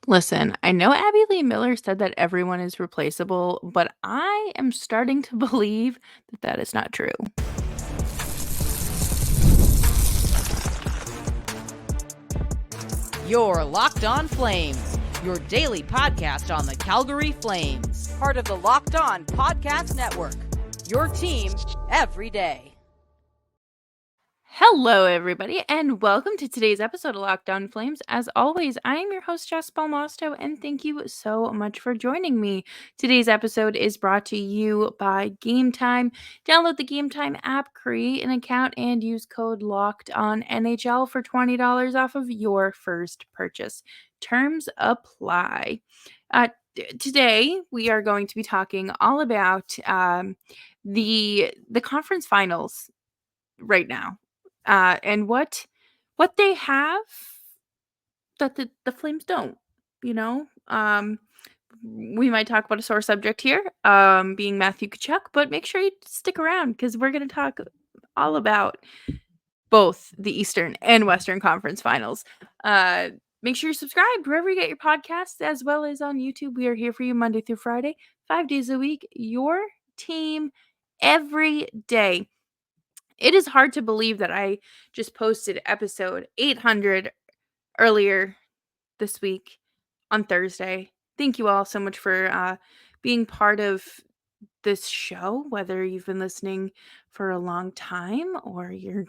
Listen, I know Abby Lee Miller said that everyone is replaceable, but I am starting to believe that that is not true. You're Locked On Flames, your daily podcast on the Calgary Flames, part of the Locked On Podcast Network, your team every day. Hello, everybody, and welcome to today's episode of Locked On Flames. As always, I am your host, Jess Balmosto, and thank you so much for joining me. Today's episode is brought to you by Gametime. Download the Gametime app, create an account, and use code LOCKEDONNHL for $20 off of your first purchase. Terms apply. Today, we are going to be talking all about the conference finals right now. And what they have that the Flames don't, you know? We might talk about a sore subject here, being Matthew Tkachuk, but make sure you stick around because we're going to talk all about both the Eastern and Western Conference Finals. Make sure you're subscribed wherever you get your podcasts, as well as on YouTube. We are here for you Monday through Friday, 5 days a week, your team every day. It is hard to believe that I just posted episode 800 earlier this week on Thursday. Thank you all so much for being part of this show, whether you've been listening for a long time or you're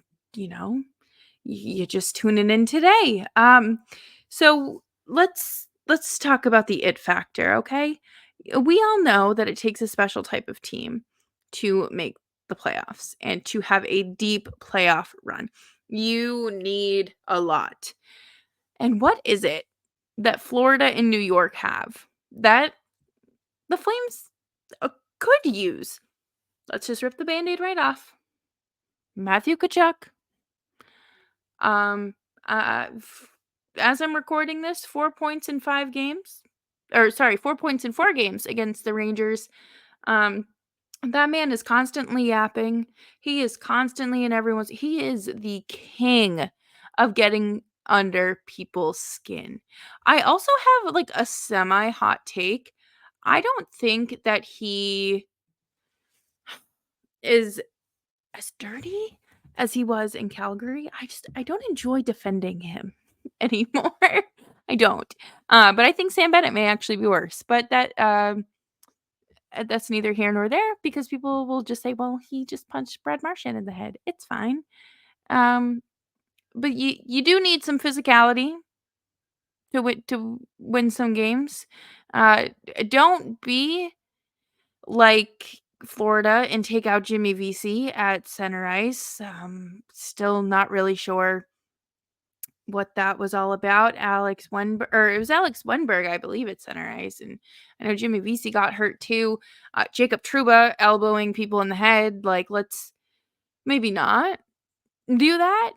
just tuning in today. So let's talk about the it factor, okay? We all know that it takes a special type of team to make the playoffs and to have a deep playoff run. You need a lot. And what is it that Florida and New York have that the Flames could use? Let's just rip the Band-Aid right off. Matthew Tkachuk. Um, as I'm recording this, 4 points in 5 games. 4 points in 4 games against the Rangers. That man is constantly yapping. He is constantly in everyone's. He is the king of getting under people's skin. I also have like a semi hot take. I don't think that he is as dirty as he was in Calgary. I don't enjoy defending him anymore. I don't. But I think Sam Bennett may actually be worse. But that's neither here nor there because people will just say, "Well, he just punched Brad Marchand in the head. It's fine." Um, but you do need some physicality to win some games. Don't be like Florida and take out Jimmy Vesey at center ice. Still not really sure what that was all about. It was Alex Wenberg, I believe, at center ice, and I know Jimmy Vesey got hurt too. Jacob Trouba elbowing people in the head. Like, let's maybe not do that.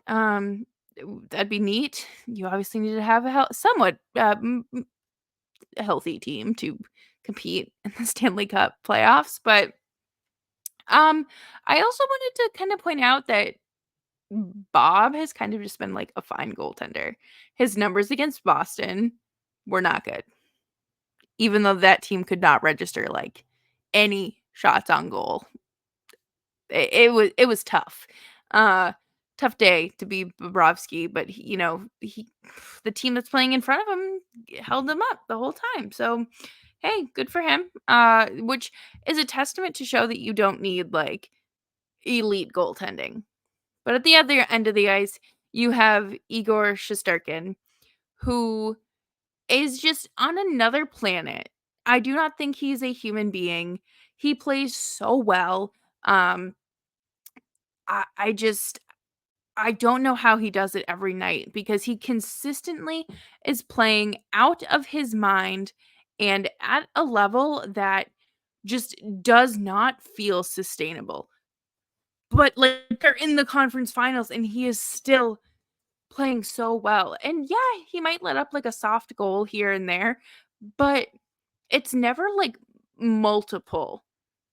That'd be neat. You obviously need to have a somewhat healthy team to compete in the Stanley Cup playoffs, but I also wanted to kind of point out that Bob has kind of just been like a fine goaltender. His numbers against Boston were not good, even though that team could not register like any shots on goal. It was tough. Tough day to be Bobrovsky, but the team that's playing in front of him held him up the whole time. So, hey, good for him. Which is a testament to show that you don't need like elite goaltending. But at the other end of the ice, you have Igor Shesterkin, who is just on another planet. I do not think he's a human being. He plays so well. I just I don't know how he does it every night because he consistently is playing out of his mind and at a level that just does not feel sustainable. But like they're in the conference finals and he is still playing so well. And yeah, he might let up like a soft goal here and there, but it's never like multiple,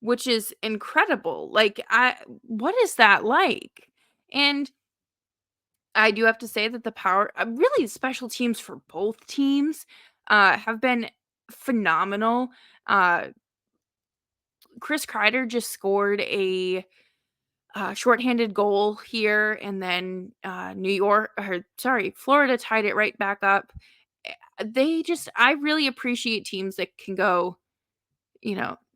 which is incredible. Like what is that like? And I do have to say that the power really special teams for both teams, have been phenomenal. Uh, Chris Kreider just scored a shorthanded goal here, and then Florida tied it right back up. I really appreciate teams that can go,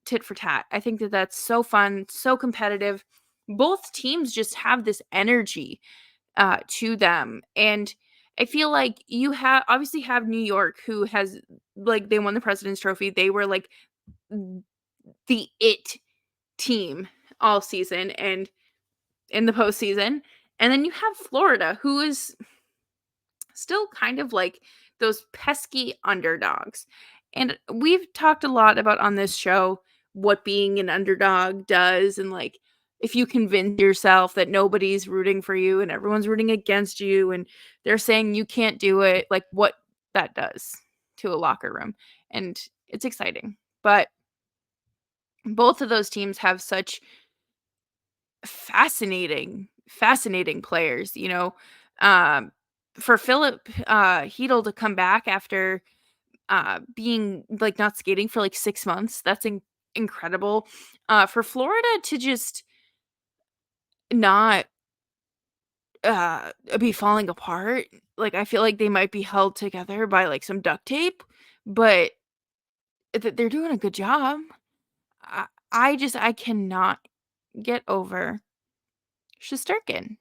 tit for tat. I think that that's so fun, so competitive. Both teams just have this energy to them, and I feel like you have obviously have New York, who has like they won the President's Trophy. They were like the it team all season and in the postseason. And then you have Florida, who is still kind of like those pesky underdogs. And we've talked a lot about on this show what being an underdog does, and like if you convince yourself that nobody's rooting for you and everyone's rooting against you and they're saying you can't do it, like what that does to a locker room. And it's exciting. But both of those teams have such fascinating players, um, for Philip, Hedel to come back after, being, like, not skating for, like, 6 months, that's incredible. For Florida to just not, be falling apart, like, I feel like they might be held together by, like, some duct tape, but they're doing a good job. I cannot get over Shesterkin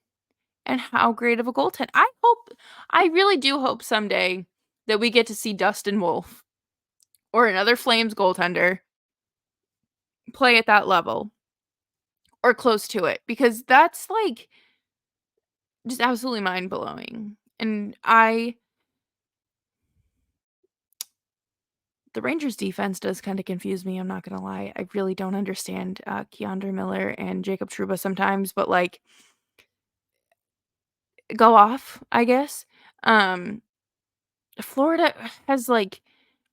and how great of a goaltender. I really do hope someday that we get to see Dustin Wolf or another Flames goaltender play at that level or close to it, because that's like just absolutely mind blowing. And the Rangers defense does kind of confuse me. I'm not gonna lie. I really don't understand Keandre Miller and Jacob Trouba sometimes, but like go off, I guess. Um, Florida has like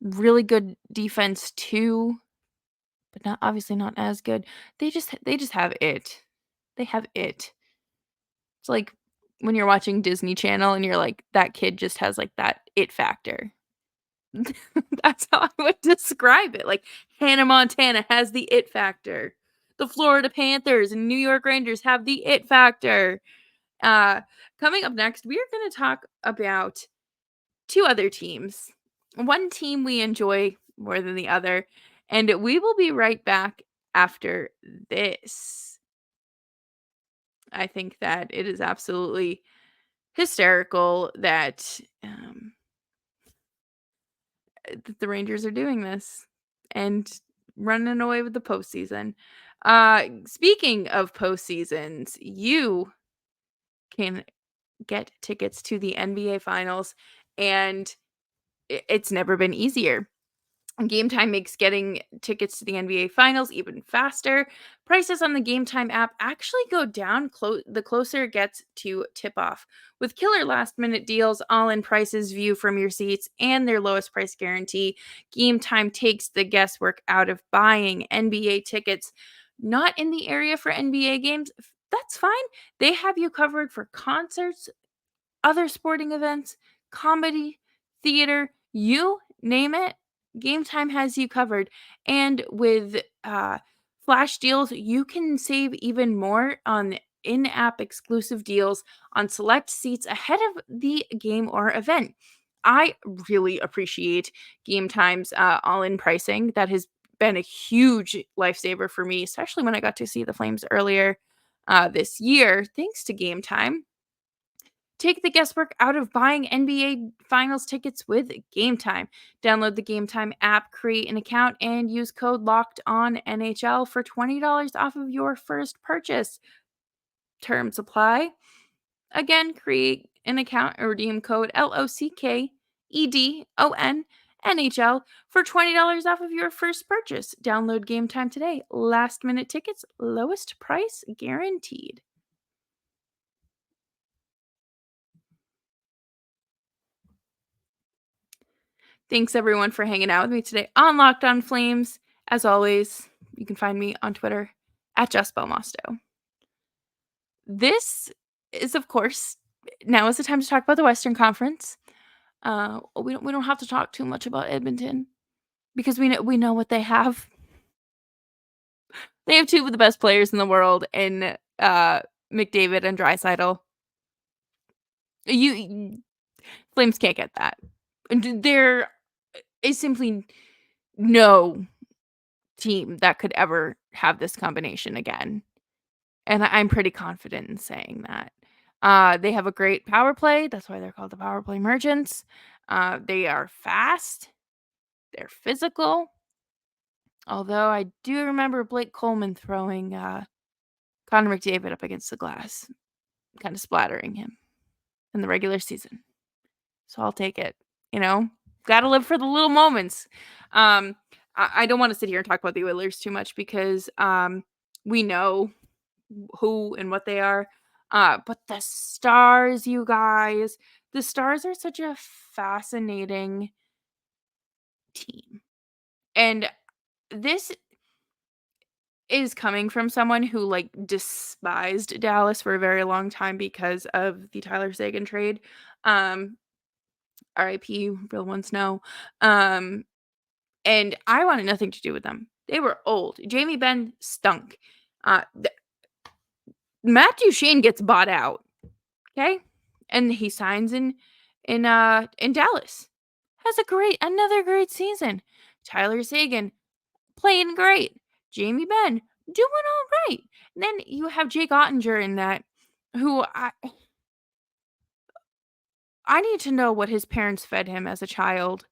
really good defense too, but not obviously not as good. They just have it. They have it. It's like when you're watching Disney Channel and you're like, that kid just has like that it factor. That's how I would describe it. Like Hannah Montana has the it factor. The Florida Panthers and New York Rangers have the it factor. Uh Coming up next, we are going to talk about two other teams. One team we enjoy more than the other, and we will be right back after this. I think that it is absolutely hysterical that the Rangers are doing this and running away with the postseason. Speaking of postseasons, you can get tickets to the NBA Finals, and it's never been easier. Gametime makes getting tickets to the NBA Finals even faster. Prices on the Gametime app actually go down the closer it gets to tip-off. With killer last-minute deals, all-in prices, view from your seats, and their lowest price guarantee, Gametime takes the guesswork out of buying NBA tickets. Not in the area for NBA games? That's fine. They have you covered for concerts, other sporting events, comedy, theater, you name it, Gametime has you covered. And with flash deals, you can save even more on in-app exclusive deals on select seats ahead of the game or event. I really appreciate Gametime's all-in pricing. That has been a huge lifesaver for me, especially when I got to see the Flames earlier this year, thanks to Gametime. Take the guesswork out of buying NBA Finals tickets with Gametime. Download the Gametime app, create an account, and use code LOCKEDONNHL for $20 off of your first purchase. Terms apply. Again, create an account and redeem code LOCKEDONNHL for $20 off of your first purchase. Download Gametime today. Last minute tickets, lowest price guaranteed. Thanks everyone for hanging out with me today on Locked On Flames. As always, you can find me on Twitter at Jess Belmosto. This is, of course, now is the time to talk about the Western Conference. We don't have to talk too much about Edmonton because we know what they have. They have two of the best players in the world in McDavid and Draisaitl. You Flames can't get that. And there is simply no team that could ever have this combination again. And I'm pretty confident in saying that. They have a great power play. That's why they're called the power play merchants. They are fast. They're physical. Although I do remember Blake Coleman throwing Connor McDavid up against the glass, kind of splattering him in the regular season. So I'll take it. You know, got to live for the little moments. I don't want to sit here and talk about the Oilers too much because we know who and what they are. But the Stars, you guys, the Stars are such a fascinating team. And this is coming from someone who like despised Dallas for a very long time because of the Tyler Seguin trade. Um, RIP, real ones know. Um, and I wanted nothing to do with them. They were old. Jamie Benn stunk. Th- Matt Duchene gets bought out. Okay, and he signs in Dallas. Has another great season. Tyler Seguin playing great. Jamie Benn doing all right. And then you have Jake Ottinger in that, who I need to know what his parents fed him as a child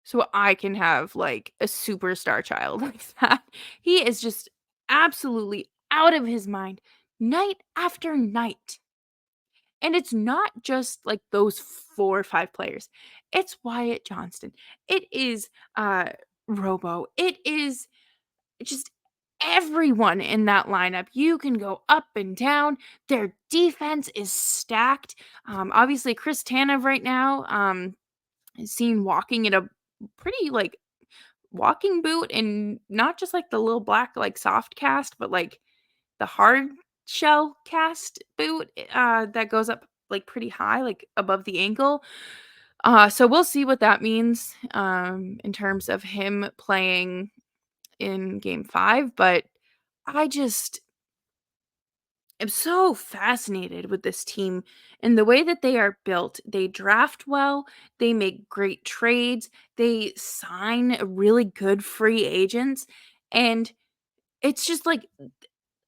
so I can have like a superstar child like that. He is just absolutely out of his mind night after night. And it's not just like those 4 or 5 players. It's Wyatt Johnston. It is Robo. It is just everyone in that lineup. You can go up and down. Their defense is stacked. Obviously, Chris Tanev right now is seen walking in a pretty like walking boot and not just like the little black like soft cast, but like the hard shell cast boot that goes up like pretty high, like above the ankle. So we'll see what that means in terms of him playing in game 5, but I just am so fascinated with this team and the way that they are built. They draft well, they make great trades, they sign really good free agents, and it's just like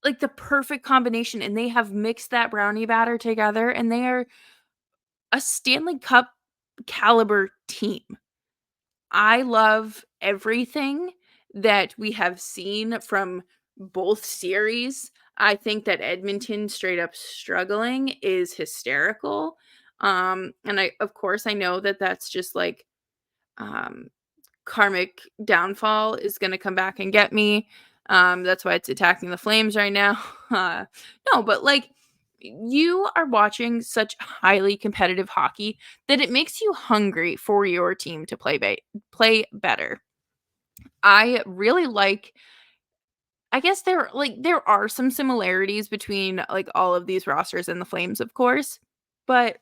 the perfect combination, and they have mixed that brownie batter together, and they are a Stanley Cup caliber team. I love everything that we have seen from both series. I think that Edmonton straight up struggling is hysterical. And I, of course, I know that that's just like um, karmic downfall is going to come back and get me. That's why it's attacking the Flames right now. No, but like you are watching such highly competitive hockey that it makes you hungry for your team to play better. I really like I guess there are some similarities between like all of these rosters and the Flames, of course, but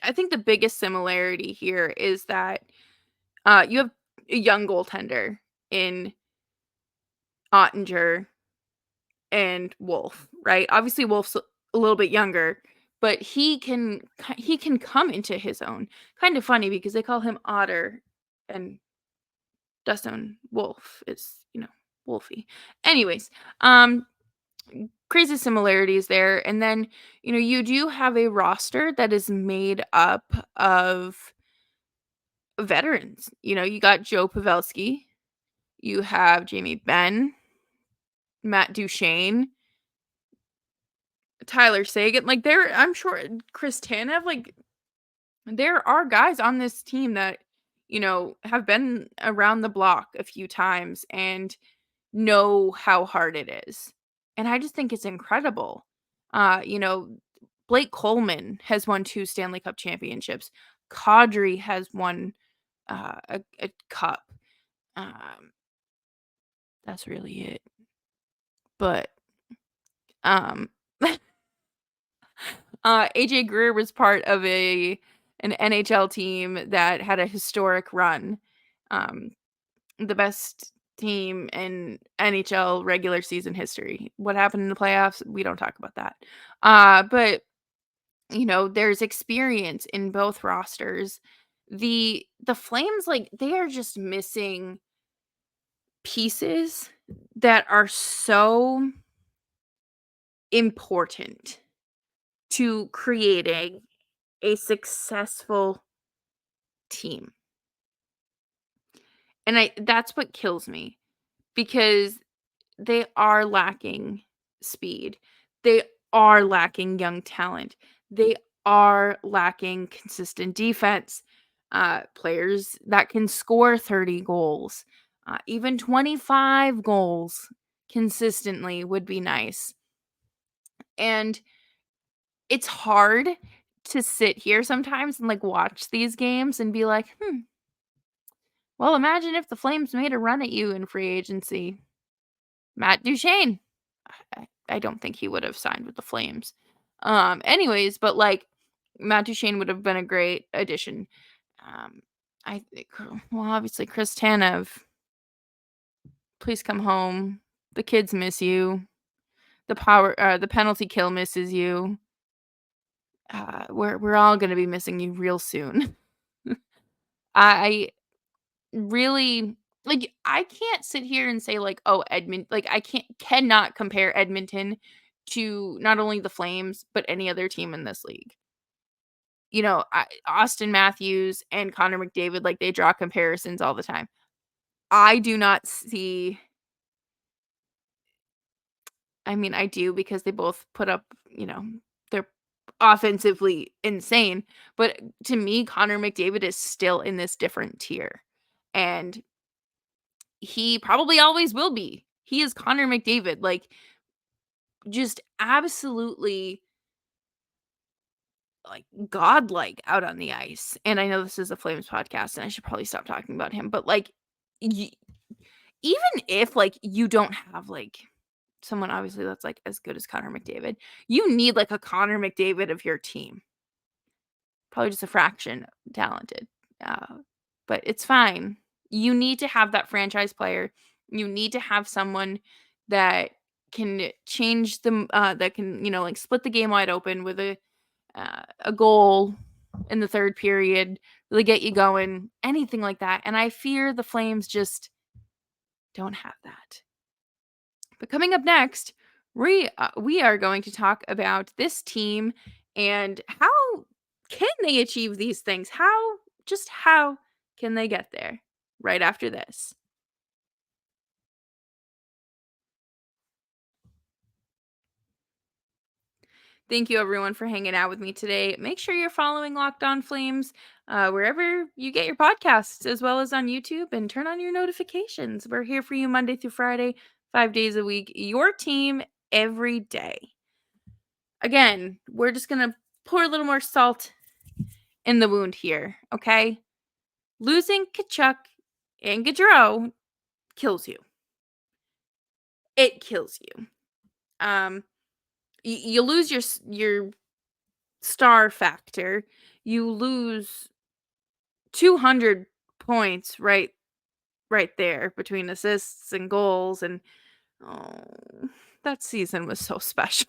I think the biggest similarity here is that you have a young goaltender in Ottinger and Wolf, right? Obviously, Wolf's a little bit younger, but he can come into his own. Kind of funny because they call him Otter, and Dustin Wolf is Wolfie. Anyways, crazy similarities there, and then you do have a roster that is made up of veterans. You got Joe Pavelski, you have Jamie Benn, Matt Duchene, Tyler Seguin, like, I'm sure Chris Tanev, like, there are guys on this team that, have been around the block a few times and know how hard it is. And I just think it's incredible. Uh, you know, Blake Coleman has won 2 Stanley Cup championships. Kadri has won a cup. Um, that's really it. But um AJ Greer was part of an NHL team that had a historic run. Um, the best team in NHL regular season history. What happened in the playoffs? We don't talk about that. But there's experience in both rosters. The Flames, like, they are just missing pieces that are so important to creating a successful team. And that's what kills me, because they are lacking speed. They are lacking young talent. They are lacking consistent defense. Players that can score 30 goals, even 25 goals consistently would be nice. And it's hard to sit here sometimes and like watch these games and be like, well, imagine if the Flames made a run at you in free agency. Matt Duchene. I don't think he would have signed with the Flames. Anyways, but like Matt Duchene would have been a great addition. I think, well, obviously Chris Tanev, please come home. The kids miss you. The penalty kill misses you. We're all gonna be missing you real soon. I really, like, I can't sit here and say like, oh, like I cannot compare Edmonton to not only the Flames but any other team in this league. Austin Matthews and Connor McDavid, like, they draw comparisons all the time. I do not see. I mean, I do, because they both put up, they're offensively insane, but to me, Connor McDavid is still in this different tier, and he probably always will be. He is Connor McDavid, like, just absolutely, like, godlike out on the ice. And I know this is a Flames podcast, and I should probably stop talking about him, but, like, y even if, like, you don't have, like, someone obviously that's, like, as good as Connor McDavid, you need, like, a Connor McDavid of your team. Probably just a fraction talented, uh, but it's fine. You need to have that franchise player. You need to have someone that can change that can, like, split the game wide open with a goal in the third period, really get you going, anything like that. And I fear the Flames just don't have that. But coming up next, we are going to talk about this team and how can they achieve these things? How can they get there? Right after this. Thank you, everyone, for hanging out with me today. Make sure you're following Locked On Flames wherever you get your podcasts, as well as on YouTube, and turn on your notifications. We're here for you Monday through Friday, 5 days a week. Your team every day. Again, we're just going to pour a little more salt in the wound here, okay? Losing Kachuk and Gaudreau kills you. It kills you. You lose your star factor. You lose 200 points right there between assists and goals, and oh, that season was so special.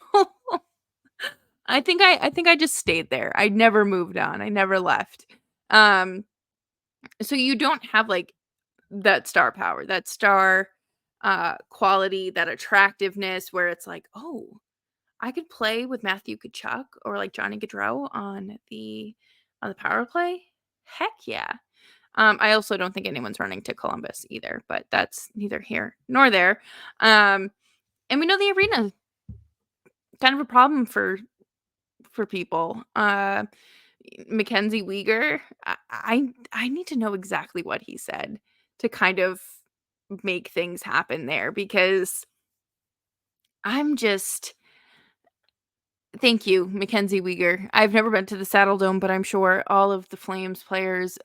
I think I just stayed there. I never moved on. I never left. So you don't have, like, that star power, that star quality, that attractiveness where it's like, "Oh, I could play with Matthew Tkachuk or, like, Johnny Gaudreau on the power play? Heck yeah." I also don't think anyone's running to Columbus either, but that's neither here nor there. And we know the arena kind of a problem for people. Mackenzie Weegar, I need to know exactly what he said to kind of make things happen there, because I'm just thank you, Mackenzie Weegar. I've never been to the Saddle Dome, but I'm sure all of the Flames players,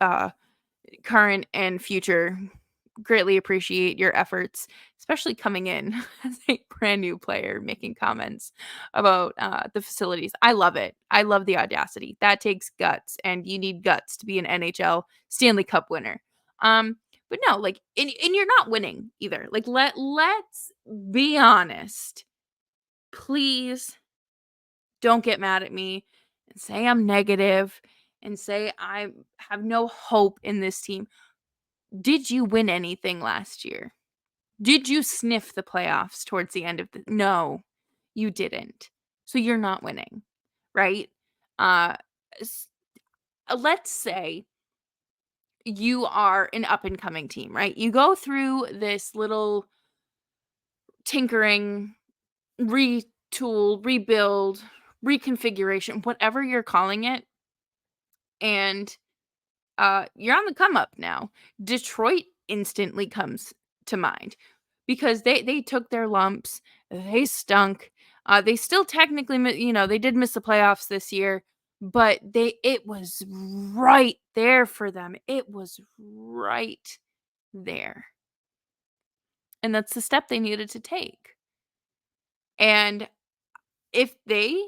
current and future, greatly appreciate your efforts, especially coming in as a brand new player, making comments about the facilities. I love it. I love the audacity. That takes guts, and you need guts to be an NHL Stanley Cup winner. But no, like, and you're not winning either. Like, let's be honest. Please don't get mad at me and say I'm negative and say I have no hope in this team. Did you win anything last year? Did you sniff the playoffs towards the end of the No, you didn't. So you're not winning, right? Uh s- let's say you are an up and coming team, right? You go through this little tinkering, retool, rebuild, reconfiguration, whatever you're calling it, and you're on the come up now. Detroit instantly comes to mind because they took their lumps, they stunk. They still technically, they did miss the playoffs this year, but it was right there for them. It was right there. And that's the step they needed to take. And if they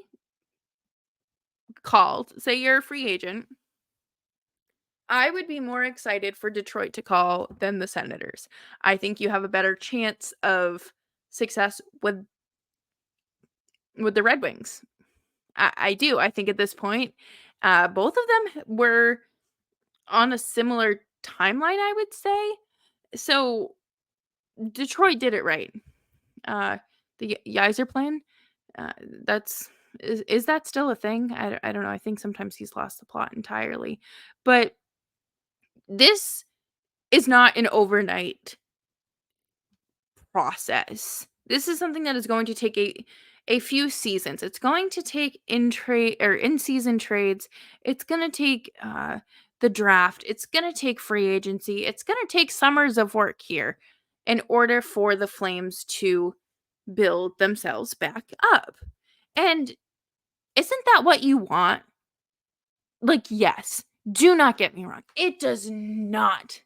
called, say you're a free agent, I would be more excited for Detroit to call than the Senators. I think you have a better chance of success with the Red Wings. I do. I think at this point, both of them were on a similar timeline, I would say. So Detroit did it right. Uh, the Yzer plan, uh, that's is that still a thing? I don't know. I think sometimes he's lost the plot entirely. But this is not an overnight process. This is something that is going to take a few seasons. It's going to take in trade or in season trades. It's going to take the draft. It's going to take free agency. It's going to take summers of work here in order for the Flames to build themselves back up. And isn't that what you want? Like, yes. Do not get me wrong. It does not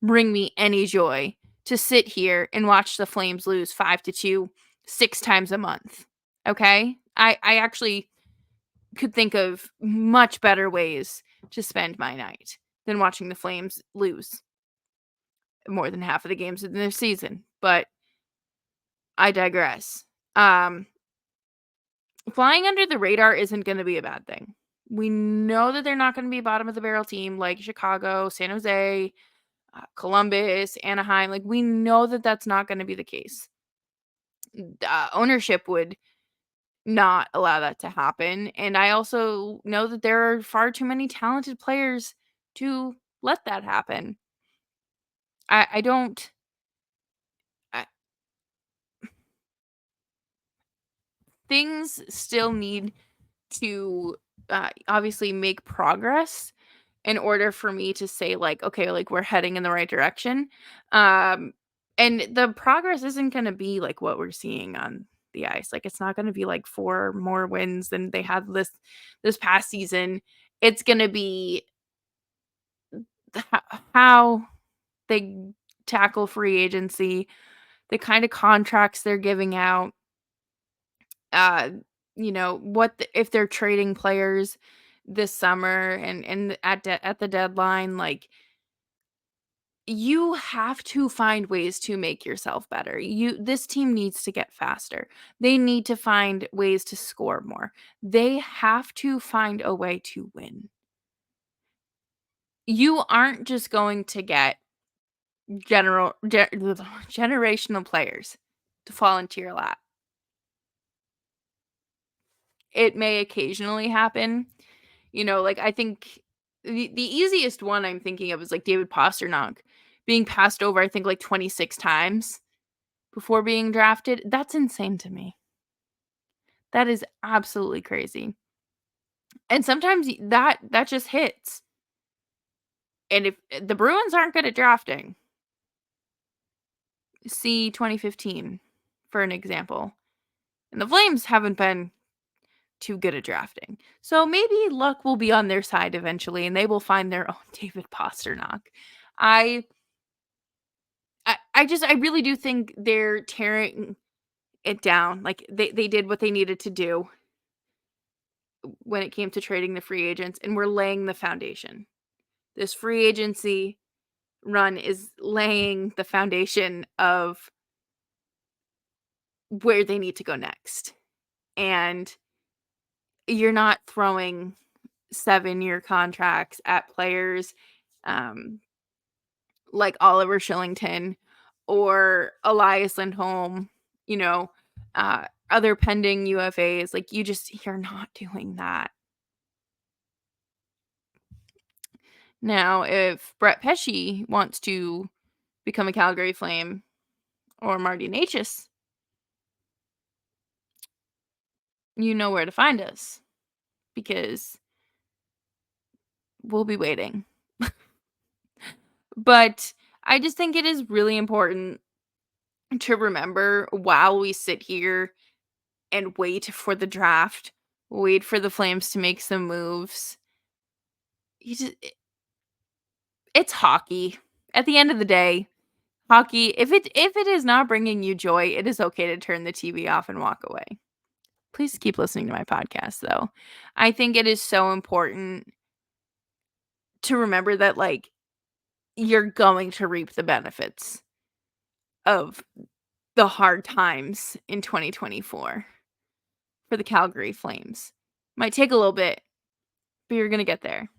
bring me any joy to sit here and watch the Flames lose 5-2 6 times a month. Okay? I actually could think of much better ways to spend my night than watching the Flames lose more than half of the games in their season. But I digress. Flying under the radar isn't going to be a bad thing. We know that they're not going to be a bottom of the barrel team like Chicago, San Jose, Columbus, Anaheim. Like, we know that that's not going to be the case. Ownership would not allow that to happen. And I also know that there are far too many talented players to let that happen. I don't. I, things still need to obviously make progress in order for me to say, like, okay, like, we're heading in the right direction. Um, and the progress isn't going to be like what we're seeing on the ice. Like, it's not going to be like 4 more wins than they had this past season. It's going to be how they tackle free agency, the kind of contracts they're giving out, uh, if they're trading players this summer and at the deadline. Like, you have to find ways to make yourself better. This team needs to get faster. They need to find ways to score more. They have to find a way to win. You aren't just going to get generational players to fall into your lap. It may occasionally happen. Like, I think the easiest one I'm thinking of is like David Pastrnak being passed over, I think, like 26 times before being drafted. That's insane to me. That is absolutely crazy. And sometimes that just hits. And if the Bruins aren't good at drafting, see 2015 for an example. And the Flames haven't been too good at drafting. So maybe luck will be on their side eventually and they will find their own David Pastrnak. I I really do think they're tearing it down. Like, they did what they needed to do when it came to trading the free agents, and we're laying the foundation. This free agency run is laying the foundation of where they need to go next. And you're not throwing 7-year contracts at players, um, like Oliver Shillington or Elias Lindholm, you know, other pending UFAs. Like, you're not doing that. Now, if Brett Pesce wants to become a Calgary Flame or Marty Necas, you know where to find us because we'll be waiting. But I just think it is really important to remember while we sit here and wait for the draft, wait for the Flames to make some moves. It's hockey. At the end of the day, hockey, if it is not bringing you joy, it is okay to turn the TV off and walk away. Please keep listening to my podcast though. I think it is so important to remember that, like, you're going to reap the benefits of the hard times in 2024 for the Calgary Flames. Might take a little bit, but you're going to get there.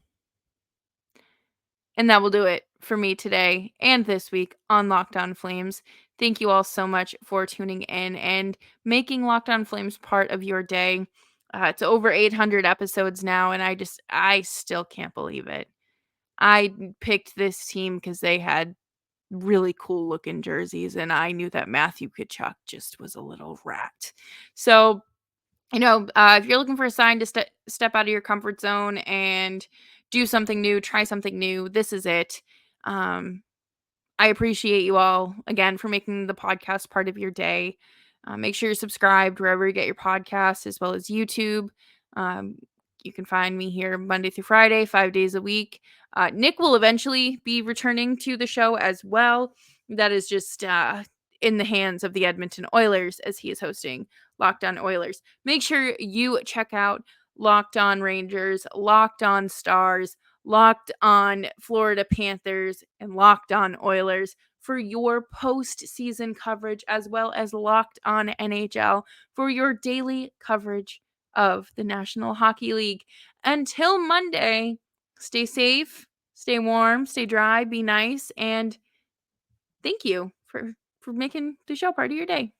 And that will do it for me today and this week on Locked On Flames. Thank you all so much for tuning in and making Locked On Flames part of your day. It's over 800 episodes now, and I still can't believe it. I picked this team because they had really cool looking jerseys, and I knew that Matthew Tkachuk just was a little rat. So, if you're looking for a sign to step out of your comfort zone and do something new, try something new, this is it. Um, I appreciate you all again for making the podcast part of your day. Make sure you're subscribed wherever you get your podcasts, as well as YouTube. Um, you can find me here Monday through Friday, 5 days a week. Nick will eventually be returning to the show as well. That is just in the hands of the Edmonton Oilers as he is hosting Locked On Oilers. Make sure you check out Locked On Rangers, Locked On Stars, Locked On Florida Panthers, and Locked On Oilers for your postseason coverage, as well as Locked On NHL for your daily coverage of the National Hockey League. Until Monday, stay safe, stay warm, stay dry, be nice, and thank you for making the show part of your day.